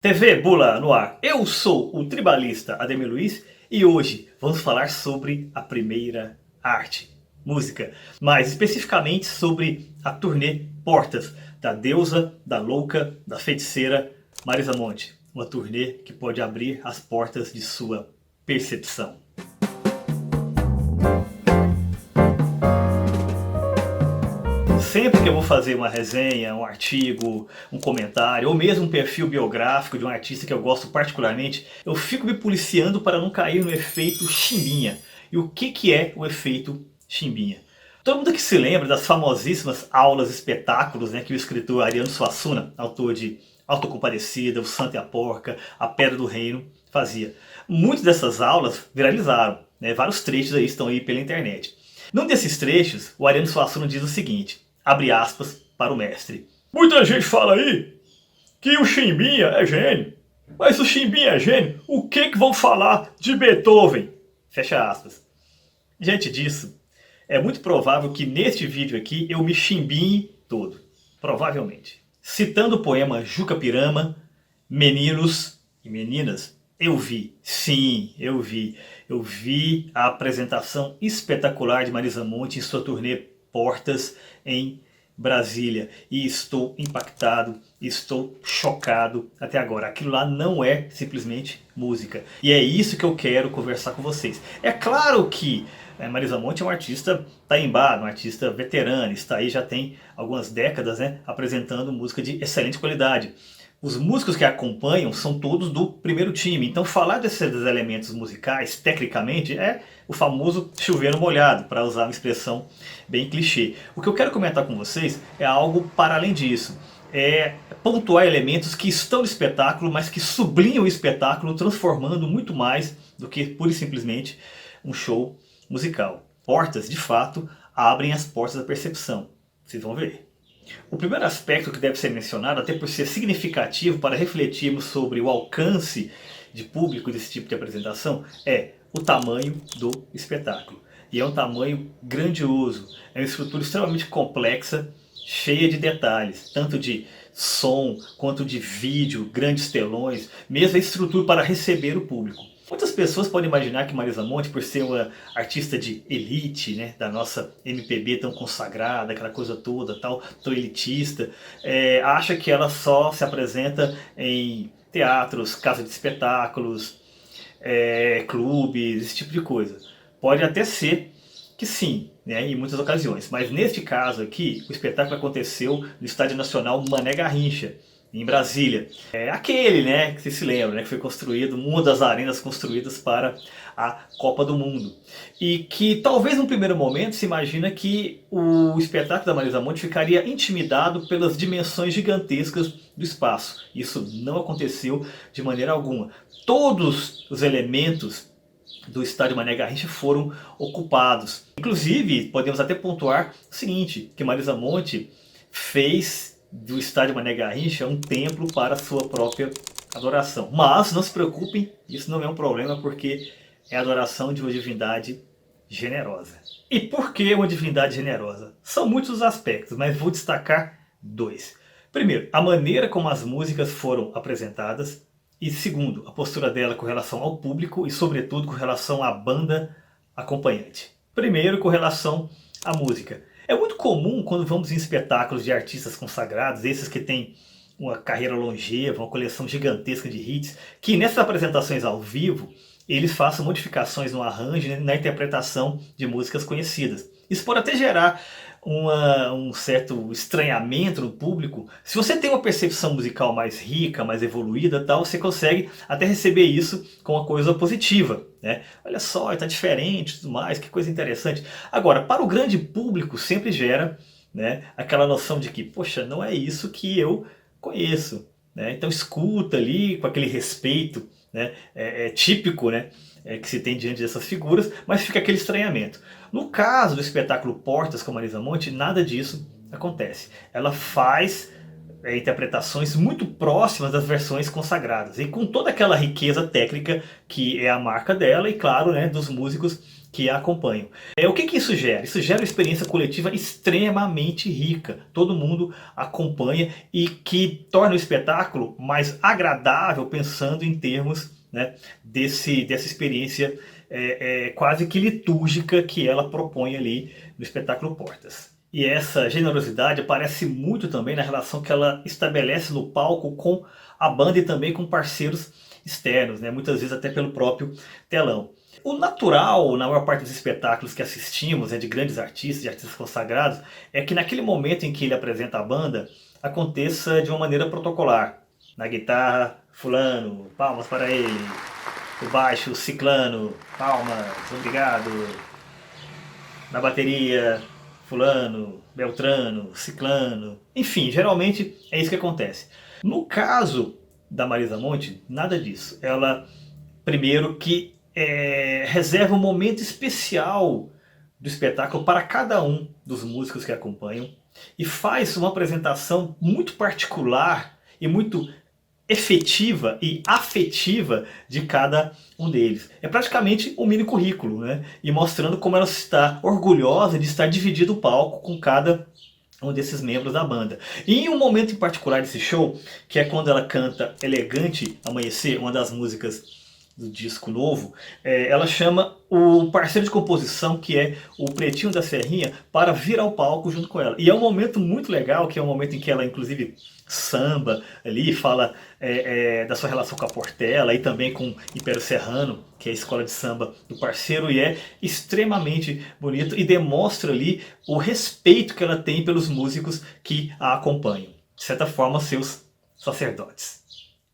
TV Bula no ar. Eu sou o tribalista Ademir Luiz e hoje vamos falar sobre a primeira arte, música, mais especificamente sobre a turnê Portas, da deusa, da louca, da feiticeira Marisa Monte. Uma turnê que pode abrir as portas de sua percepção. Sempre que eu vou fazer uma resenha, um artigo, um comentário, ou mesmo um perfil biográfico de um artista que eu gosto particularmente, eu fico me policiando para não cair no efeito chimbinha. E o que é o efeito chimbinha? Todo mundo que se lembra das famosíssimas aulas espetáculos, né, que o escritor Ariano Suassuna, autor de Autocompadecida, O Santo e a Porca, A Pedra do Reino, fazia. Muitas dessas aulas viralizaram, né, vários trechos aí estão aí pela internet. Num desses trechos, o Ariano Suassuna diz o seguinte, abre aspas para o mestre. Muita gente fala aí que o Chimbinha é gênio. Mas se o Chimbinha é gênio, o que vão falar de Beethoven? Fecha aspas. Diante disso, é muito provável que neste vídeo aqui eu me chimbinhe todo. Provavelmente. Citando o poema Juca Pirama, meninos e meninas, eu vi, sim, eu vi a apresentação espetacular de Marisa Monte em sua turnê Portas em Brasília. E estou impactado, estou chocado até agora. Aquilo lá não é simplesmente música. E é isso que eu quero conversar com vocês. É claro que Marisa Monte é uma artista taimbá, uma artista veterana, está aí já tem algumas décadas, né, apresentando música de excelente qualidade. Os músicos que a acompanham são todos do primeiro time, então falar desses elementos musicais, tecnicamente, é o famoso chover no molhado, para usar uma expressão bem clichê. O que eu quero comentar com vocês é algo para além disso. É pontuar elementos que estão no espetáculo, mas que sublinham o espetáculo, transformando muito mais do que pura e simplesmente um show musical. Portas, de fato, abrem as portas da percepção. Vocês vão ver. O primeiro aspecto que deve ser mencionado, até por ser significativo para refletirmos sobre o alcance de público desse tipo de apresentação, é o tamanho do espetáculo. E é um tamanho grandioso, é uma estrutura extremamente complexa, cheia de detalhes, tanto de som quanto de vídeo, grandes telões, mesmo a estrutura para receber o público. Muitas pessoas podem imaginar que Marisa Monte, por ser uma artista de elite, né, da nossa MPB tão consagrada, aquela coisa toda, tão elitista, acha que ela só se apresenta em teatros, casas de espetáculos, clubes, esse tipo de coisa. Pode até ser que sim, né, em muitas ocasiões, mas neste caso aqui, o espetáculo aconteceu no Estádio Nacional Mané Garrincha, em Brasília. É aquele, né, que você se lembra, né, que foi construído, uma das arenas construídas para a Copa do Mundo. E que talvez num primeiro momento se imagina que o espetáculo da Marisa Monte ficaria intimidado pelas dimensões gigantescas do espaço. Isso não aconteceu de maneira alguma. Todos os elementos do estádio Mané Garrincha foram ocupados. Inclusive, podemos até pontuar o seguinte, que Marisa Monte fez do estádio Mané Garrincha um templo para a sua própria adoração. Mas não se preocupem, isso não é um problema porque é a adoração de uma divindade generosa. E por que uma divindade generosa? São muitos os aspectos, mas vou destacar dois. Primeiro, a maneira como as músicas foram apresentadas. E segundo, a postura dela com relação ao público e sobretudo com relação à banda acompanhante. Primeiro, com relação à música. É muito comum quando vamos em espetáculos de artistas consagrados, esses que têm uma carreira longeva, uma coleção gigantesca de hits, que nessas apresentações ao vivo, eles façam modificações no arranjo e na interpretação de músicas conhecidas. Isso pode até gerar um certo estranhamento no público. Se você tem uma percepção musical mais rica, mais evoluída, tal, você consegue até receber isso com uma coisa positiva, né? Olha só, está diferente, tudo mais, que coisa interessante. Agora, para o grande público sempre gera, né, aquela noção de que, poxa, não é isso que eu conheço, né? Então escuta ali com aquele respeito, né, típico, né, que se tem diante dessas figuras, mas fica aquele estranhamento. No caso do espetáculo Portas com Marisa Monte, nada disso acontece. Ela faz interpretações muito próximas das versões consagradas, e com toda aquela riqueza técnica que é a marca dela, e claro, né, dos músicos que a acompanham. O que isso gera? Isso gera uma experiência coletiva extremamente rica. Todo mundo acompanha e que torna o espetáculo mais agradável, pensando em termos, né, dessa experiência quase que litúrgica que ela propõe ali no espetáculo Portas. E essa generosidade aparece muito também na relação que ela estabelece no palco com a banda e também com parceiros externos, né? Muitas vezes até pelo próprio telão. O natural, na maior parte dos espetáculos que assistimos, de grandes artistas, de artistas consagrados, é que naquele momento em que ele apresenta a banda, aconteça de uma maneira protocolar. Na guitarra, fulano, palmas para ele. No baixo, ciclano, palmas, obrigado. Na bateria, fulano, beltrano, ciclano. Enfim, geralmente é isso que acontece. No caso da Marisa Monte, nada disso. Ela, primeiro, que reserva um momento especial do espetáculo para cada um dos músicos que acompanham e faz uma apresentação muito particular e muito efetiva e afetiva de cada um deles. É praticamente um mini currículo, né? E mostrando como ela está orgulhosa de estar dividindo o palco com cada um desses membros da banda. E em um momento em particular desse show, que é quando ela canta Elegante Amanhecer, uma das músicas do disco novo, ela chama o parceiro de composição, que é o Pretinho da Serrinha, para vir ao palco junto com ela. E é um momento muito legal, que é um momento em que ela inclusive samba ali, fala da sua relação com a Portela e também com Império Serrano, que é a escola de samba do parceiro, e é extremamente bonito e demonstra ali o respeito que ela tem pelos músicos que a acompanham. De certa forma, seus sacerdotes.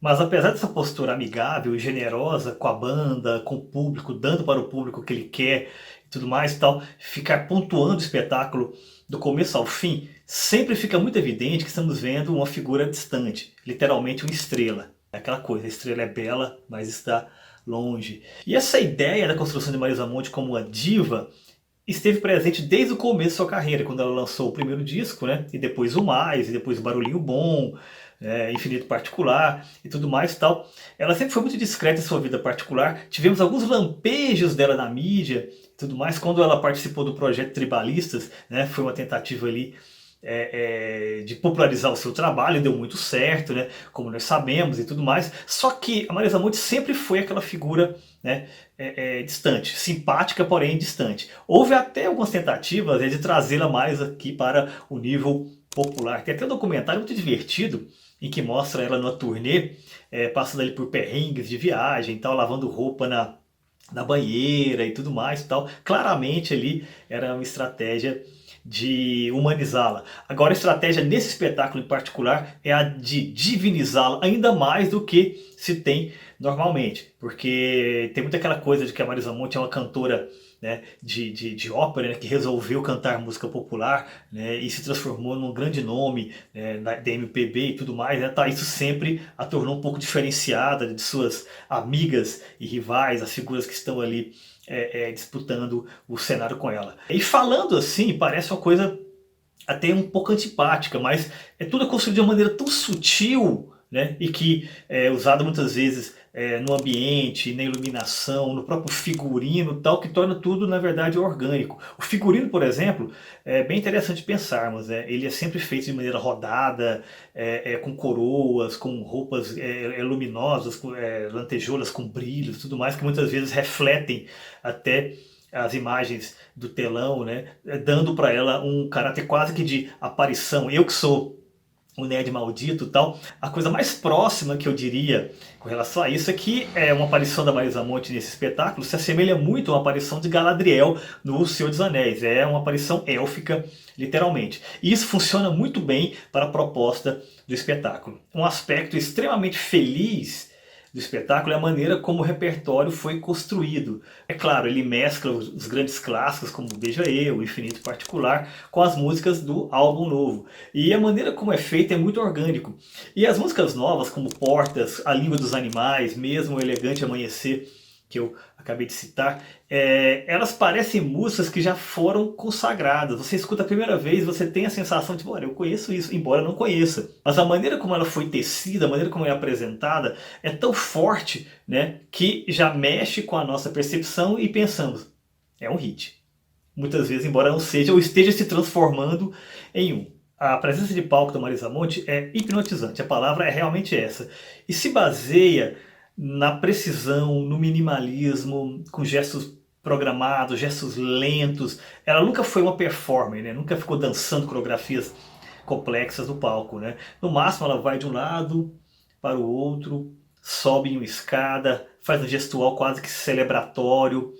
Mas apesar dessa postura amigável e generosa com a banda, com o público, dando para o público o que ele quer e tudo mais e tal, ficar pontuando o espetáculo do começo ao fim, sempre fica muito evidente que estamos vendo uma figura distante, literalmente uma estrela. É aquela coisa, a estrela é bela, mas está longe. E essa ideia da construção de Marisa Monte como uma diva esteve presente desde o começo da sua carreira, quando ela lançou o primeiro disco, né? E depois o Mais, e depois o Barulhinho Bom, Infinito Particular e tudo mais e tal. Ela sempre foi muito discreta em sua vida particular. Tivemos alguns lampejos dela na mídia e tudo mais. Quando ela participou do projeto Tribalistas, né? Foi uma tentativa ali de popularizar o seu trabalho, deu muito certo, né? Como nós sabemos e tudo mais. Só que a Marisa Monte sempre foi aquela figura, né, distante, simpática, porém distante. Houve até algumas tentativas de trazê-la mais aqui para o nível popular. Tem até um documentário muito divertido em que mostra ela numa turnê, passando ali por perrengues de viagem, tal, lavando roupa na banheira e tudo mais e tal. Claramente ali era uma estratégia de humanizá-la. Agora a estratégia nesse espetáculo em particular é a de divinizá-la ainda mais do que se tem normalmente, porque tem muito aquela coisa de que a Marisa Monte é uma cantora, né, de ópera, né, que resolveu cantar música popular, né, e se transformou num grande nome, né, da MPB e tudo mais, né, tá, isso sempre a tornou um pouco diferenciada de suas amigas e rivais, as figuras que estão ali disputando o cenário com ela. E falando assim, parece uma coisa até um pouco antipática, mas tudo construído de uma maneira tão sutil, né, e que é usado muitas vezes no ambiente, na iluminação, no próprio figurino, tal, que torna tudo, na verdade, orgânico. O figurino, por exemplo, é bem interessante pensarmos, né? Ele é sempre feito de maneira rodada, com coroas, com roupas luminosas, com lantejoulas com brilhos, tudo mais, que muitas vezes refletem até as imagens do telão, né? Dando para ela um caráter quase que de aparição. Eu que sou o nerd maldito e tal, a coisa mais próxima que eu diria com relação a isso é que uma aparição da Marisa Monte nesse espetáculo se assemelha muito a uma aparição de Galadriel no Senhor dos Anéis. É uma aparição élfica, literalmente. E isso funciona muito bem para a proposta do espetáculo. Um aspecto extremamente feliz do espetáculo é a maneira como o repertório foi construído. É claro, ele mescla os grandes clássicos como Beija Eu, Infinito Particular, com as músicas do álbum novo. E a maneira como é feita é muito orgânico. E as músicas novas, como Portas, A Língua dos Animais, mesmo O Elegante Amanhecer, que eu acabei de citar, elas parecem músicas que já foram consagradas. Você escuta a primeira vez, você tem a sensação de, olha, eu conheço isso, embora não conheça. Mas a maneira como ela foi tecida, a maneira como ela é apresentada, é tão forte, né, que já mexe com a nossa percepção e pensamos, é um hit. Muitas vezes, embora não seja, ou esteja se transformando em um. A presença de palco da Marisa Monte é hipnotizante, a palavra é realmente essa. E se baseia na precisão, no minimalismo, com gestos programados, gestos lentos. Ela nunca foi uma performer, né? Nunca ficou dançando coreografias complexas no palco, né? No máximo ela vai de um lado para o outro, sobe em uma escada, faz um gestual quase que celebratório,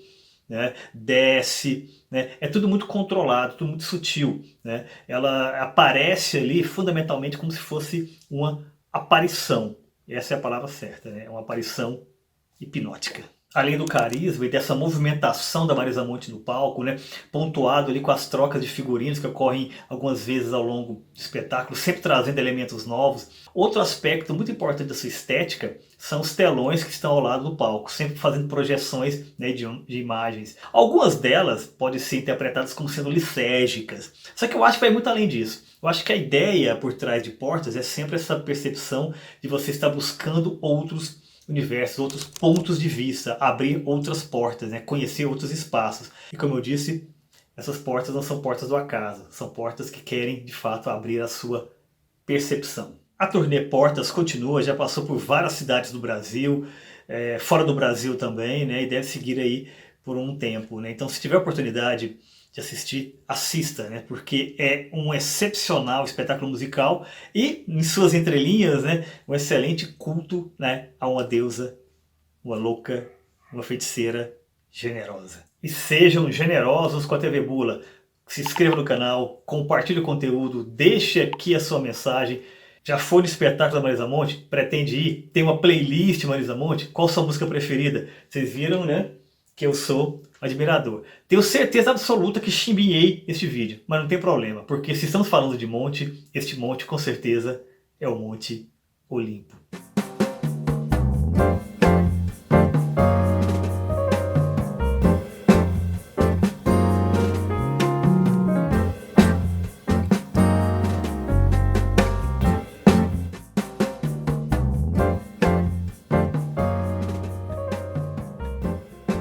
né? Desce, né? É tudo muito controlado, tudo muito sutil, né? Ela aparece ali fundamentalmente como se fosse uma aparição. Essa é a palavra certa, né? É uma aparição hipnótica. Além do carisma e dessa movimentação da Marisa Monte no palco, né, pontuado ali com as trocas de figurinos que ocorrem algumas vezes ao longo do espetáculo, sempre trazendo elementos novos. Outro aspecto muito importante da sua estética são os telões que estão ao lado do palco, sempre fazendo projeções, né, de imagens. Algumas delas podem ser interpretadas como sendo lisérgicas, só que eu acho que vai muito além disso. Eu acho que a ideia por trás de portas é sempre essa percepção de você estar buscando outros universos, outros pontos de vista, abrir outras portas, né? Conhecer outros espaços. E como eu disse, essas portas não são portas do acaso, são portas que querem de fato abrir a sua percepção. A turnê Portas continua, já passou por várias cidades do Brasil, fora do Brasil também, né? E deve seguir aí por um tempo, né? Então, se tiver oportunidade de assistir, assista, né? Porque é um excepcional espetáculo musical e, em suas entrelinhas, né, um excelente culto, né, a uma deusa, uma louca, uma feiticeira generosa. E sejam generosos com a TV Bula. Se inscreva no canal, compartilhe o conteúdo, deixe aqui a sua mensagem. Já foi no espetáculo da Marisa Monte? Pretende ir? Tem uma playlist Marisa Monte? Qual a sua música preferida? Vocês viram, né? Que eu sou admirador. Tenho certeza absoluta que chimbinhei este vídeo, mas não tem problema, porque se estamos falando de monte, este monte com certeza é o Monte Olimpo.